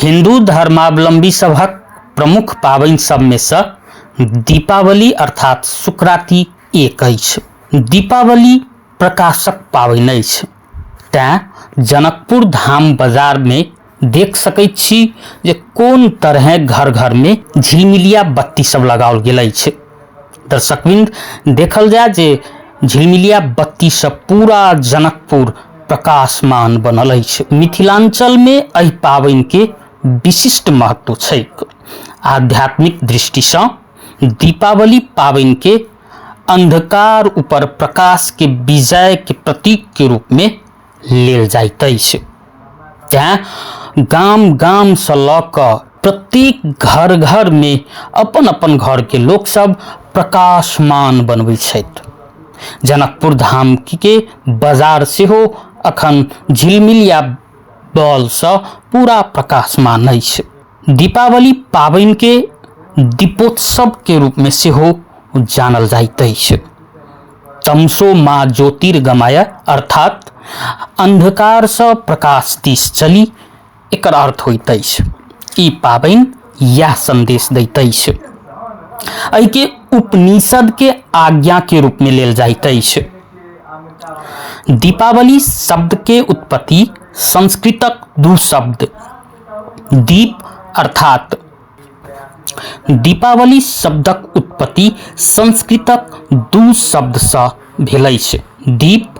हिंदू धर्मावलंबी सभक प्रमुख पाबनि सबमे सँ दीपावली अर्थात सुकराती एक अछि। दीपावली प्रकाशक पाबनि अछि, तें जनकपुर धाम बाजार में देख सकैत छी जे कोन तरह घर घर में झिलमिलिया बत्ती सब लगाओल गेल अछि। दर्शकवृंद, देखल जाय जे झिलमिलिया बत्ती सब पूरा जनकपुर प्रकाशमान बनल अछि। मिथिलांचल में एहि पाबनि के विशिष्ट महत्व छैक। आध्यात्मिक दृष्टि सँ दीपावली पाबनि के अंधकार ऊपर प्रकाश के विजय के प्रतीक के रूप में लेल जाइत अछि। तें गाम गाम सँ लऽ कऽ प्रत्येक घर घर में अपन अपन घर के लोक सब प्रकाशमान बनबै छथि। जनकपुर धाम के बाजार सेहो अखन झिलमिलिया बॉल सँ पूरा प्रकाशमान अछि। दीपावली पाबनि के दीपोत्सव के रूप में सेहो जानल जाइत अछि। तमसो मा ज्योतिर्गमय अर्थात अंधकार सँ प्रकाश दिस चली, एकर अर्थ होइत अछि। ई पाबनि यह संदेश दैत अछि। एहि के उपनिषद के आज्ञा के रूप में लेल जाइत अछि। दीपावली शब्द के उत्पत्ति संस्कृतक दू शब्द दीप अर्थात दीपावली शब्दक उत्पत्ति संस्कृतक दू शब्द सँ भेल अछि। दीप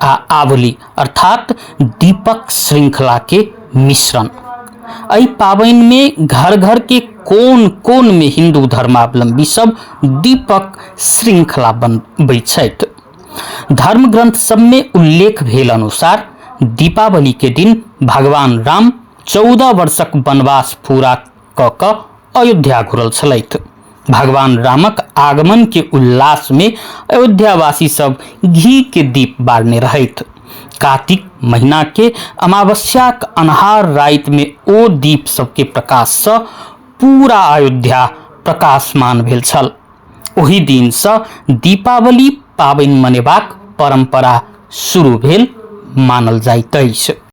आ आवली अर्थात दीपक श्रृंखला के मिश्रण। एहि पाबनि में घर घर के कोन कोन में हिंदू धर्मावलंबी सब दीपक श्रृंखला बनबै छथि। धर्म ग्रंथ सब में उल्लेख भेल अनुसार दीपावली के दिन भगवान राम 14 वर्षक वनवास पूरा कऽ कऽ अयोध्या घुरल छलथि। भगवान रामक आगमन के उल्लास में अयोध्यावासी सब घी के दीप बारने रहथि। कार्तिक महीना के अमावस्याक अन्हार राति में ओ दीप सबके प्रकाश सँ पूरा अयोध्या प्रकाशमान भेल छल। ओहि दिन सँ दीपावली पाबनि मनेबाक परंपरा शुरू भेल मानल जाइत अछि।